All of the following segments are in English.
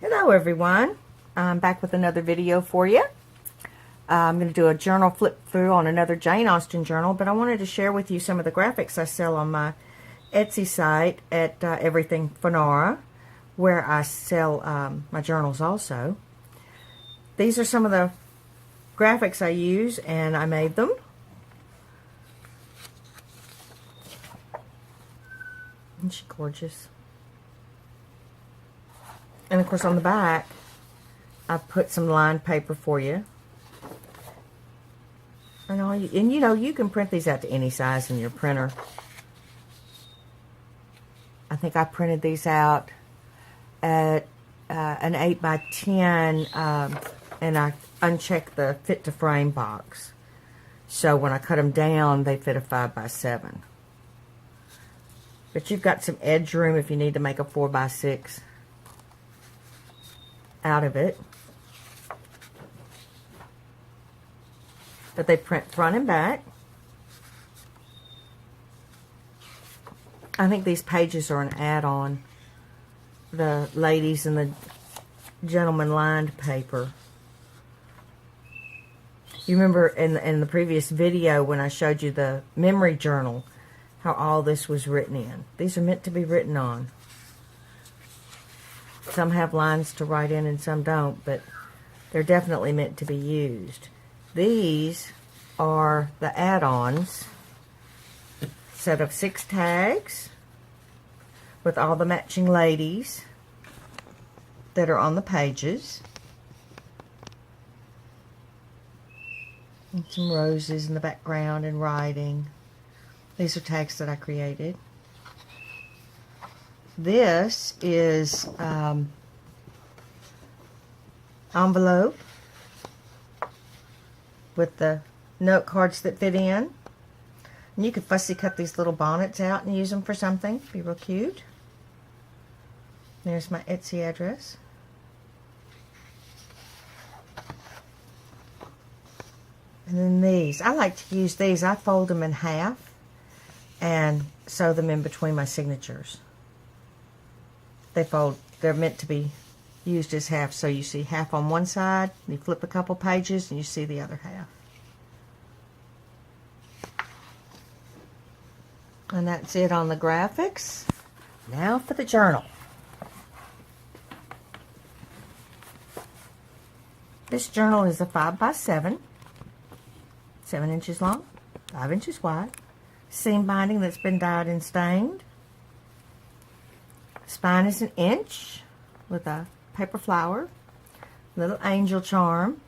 Hello everyone, I'm back with another video for you. I'm going to do a journal flip through on another Jane Austen journal, but I wanted to share with you some of the graphics I sell on my Etsy site at Everything Fonara, where I sell my journals also. These are some of the graphics I use, and I made them. Isn't she gorgeous? And of course on the back, I put some lined paper for you. And you know, you can print these out to any size in your printer. I think I printed these out at an 8x10, and I unchecked the fit to frame box. So when I cut them down, they fit a 5x7. But you've got some edge room if you need to make a 4x6 out of it. But they print front and back. I think these pages are an add-on. The ladies and the gentlemen lined paper. You remember in the previous video when I showed you the memory journal, how all this was written in. These are meant to be written on. Some have lines to write in and some don't, but they're definitely meant to be used. These are the add-ons, set of 6 tags with all the matching ladies that are on the pages. And some roses in the background and writing. These are tags that I created. This is envelope with the note cards that fit in. And you could fussy cut these little bonnets out and use them for something. Be real cute. There's my Etsy address. And then these. I like to use these. I fold them in half and sew them in between my signatures. They fold. They're meant to be used as half, so you see half on one side, you flip a couple pages, and you see the other half. And that's it on the graphics. Now for the journal. This journal is a 5x7, 7 inches long, 5 inches wide, seam binding that's been dyed and stained. Spine is 1 inch with a paper flower, little angel charm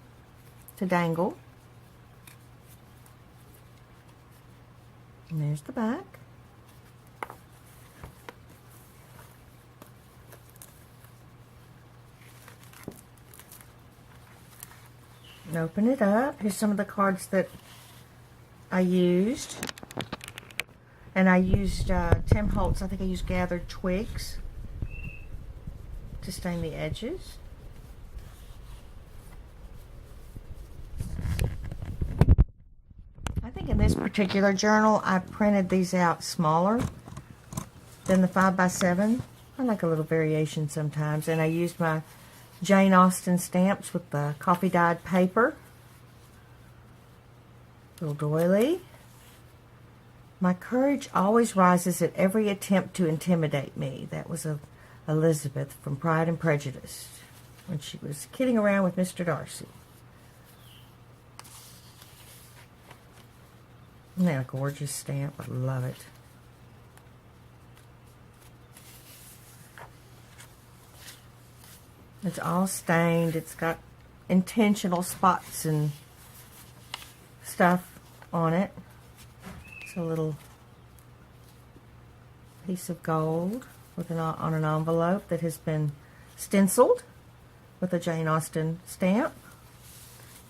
to dangle. And there's the back. And open it up. Here's some of the cards that I used. And I used Tim Holtz, I think I used Gathered Twigs to stain the edges. I think in this particular journal I printed these out smaller than the 5x7. I like a little variation sometimes, and I used my Jane Austen stamps with the coffee dyed paper. Little doily. My courage always rises at every attempt to intimidate me. That was Elizabeth from Pride and Prejudice when she was kidding around with Mr. Darcy. Isn't that a gorgeous stamp? I love it. It's all stained. It's got intentional spots and stuff on it. It's a little piece of gold with on an envelope that has been stenciled with a Jane Austen stamp.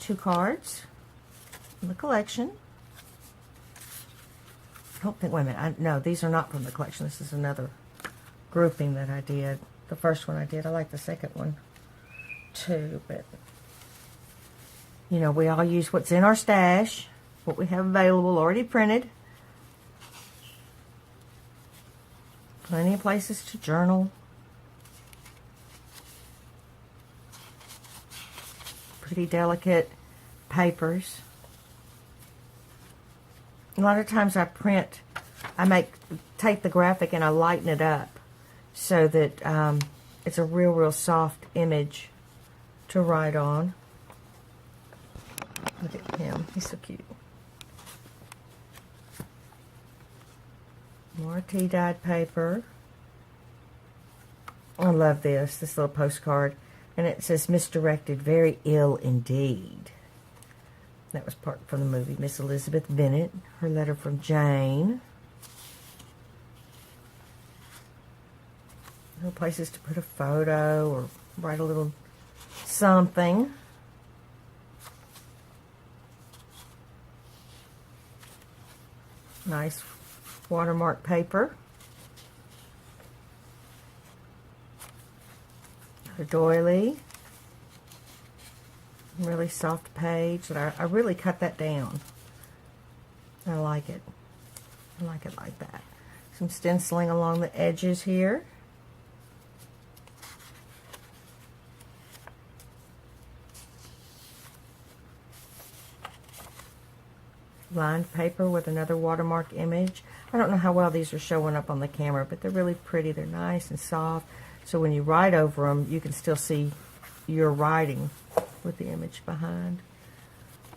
2 cards from the collection. I don't think, wait a minute, no, these are not from the collection. This is another grouping that I did. The first one I did. I like the second one too, but you know, we all use what's in our stash, what we have available, already printed. Plenty of places to journal. pretty delicate papers. A lot of times I take the graphic and I lighten it up so that it's a real soft image to write on. Look at him, he's so cute. More tea-dyed paper. I love this little postcard. And it says, misdirected, very ill indeed. That was part from the movie. Miss Elizabeth Bennet, her letter from Jane. Little places to put a photo or write a little something. Nice watermark paper. A doily. Really soft page. I really cut that down. I like it. I like it like that. Some stenciling along the edges here. Lined paper with another watermark image. I don't know how well these are showing up on the camera, but they're really pretty. They're nice and soft. So when you write over them, you can still see your writing with the image behind.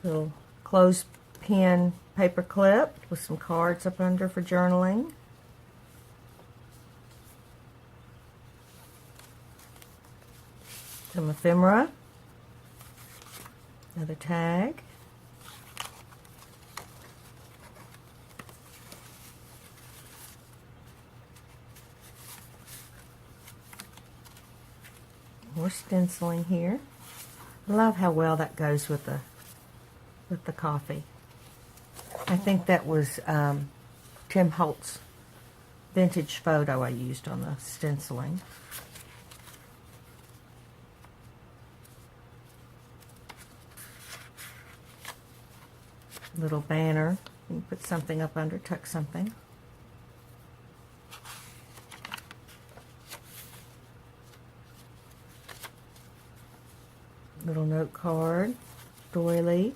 Little clothespin paper clip with some cards up under for journaling. Some ephemera. Another tag. More stenciling here. I love how well that goes with the coffee. I think that was Tim Holt's vintage photo I used on the stenciling. Little banner. You can put something up under, tuck something. Little note card, doily.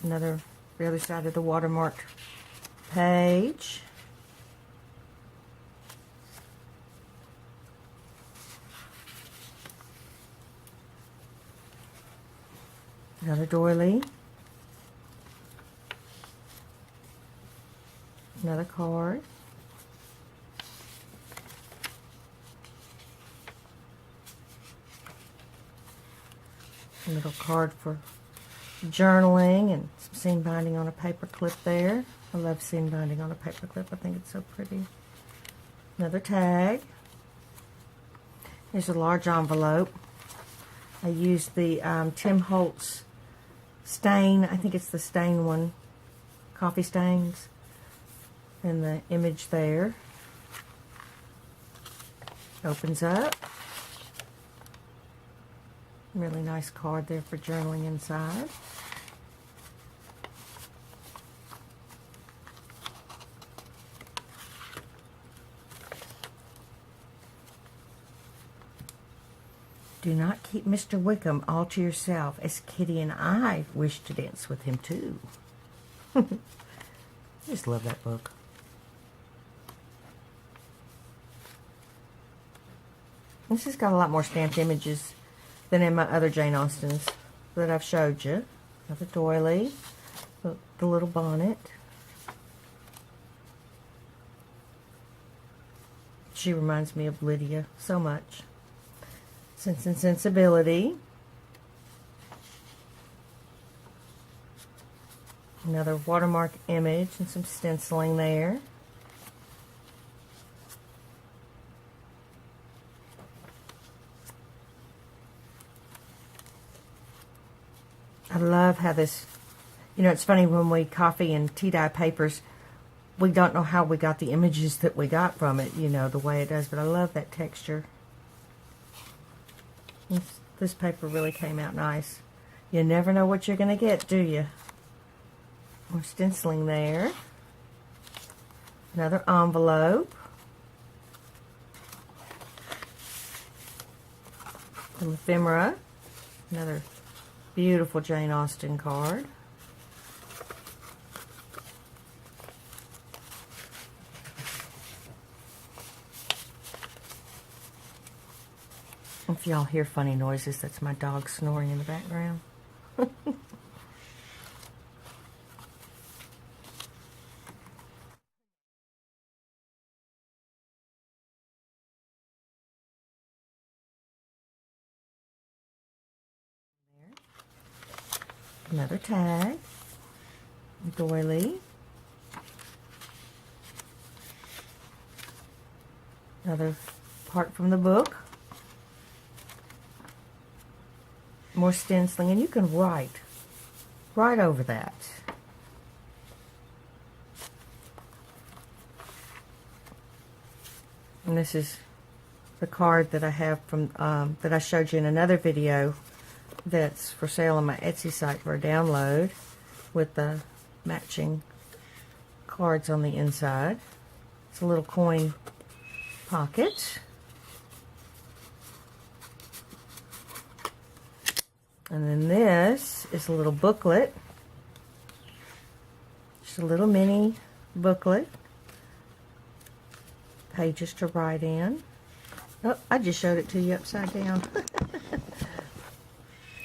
The other side of the watermarked page. Another doily. Another card. A little card for journaling and some seam binding on a paper clip there. I love seam binding on a paper clip. I think it's so pretty. Another tag. Here's a large envelope. I used the Tim Holtz stain. I think it's the stain one. Coffee stains. And the image there. Opens up. Really nice card there for journaling inside. Do not keep Mr. Wickham all to yourself, as Kitty and I wish to dance with him too. I just love that book. This has got a lot more stamped images than in my other Jane Austens that I've showed you. Another doily, the little bonnet. She reminds me of Lydia so much. Sense and Sensibility. Another watermark image and some stenciling there. I love how this, you know, it's funny when we coffee and tea dye papers, we don't know how we got the images that we got from it, you know, the way it does, but I love that texture. This paper really came out nice. You never know what you're going to get, do you? More stenciling there. Another envelope. Some ephemera. Another beautiful Jane Austen card. If y'all hear funny noises, that's my dog snoring in the background. Another tag, doily, another part from the book, more stenciling, and you can write right over that. And this is the card that I have from that I showed you in another video. That's for sale on my Etsy site for a download, with the matching cards on the inside. It's a little coin pocket. And then this is a little booklet. Just a little mini booklet. Pages to write in. Oh, I just showed it to you upside down.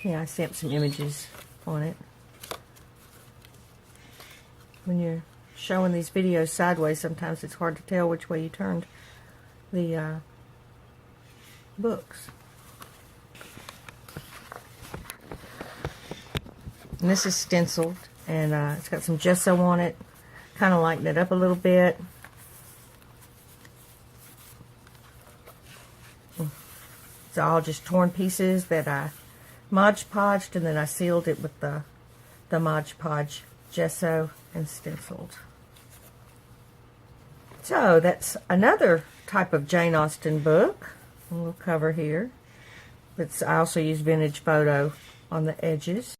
Yeah, I stamped some images on it. When you're showing these videos sideways, sometimes it's hard to tell which way you turned the books. And this is stenciled, and it's got some gesso on it. Kind of lighten it up a little bit. It's all just torn pieces that I Mod Podged, and then I sealed it with the Mod Podge gesso and stenciled. So that's another type of Jane Austen book. A little cover here. I also use vintage photo on the edges.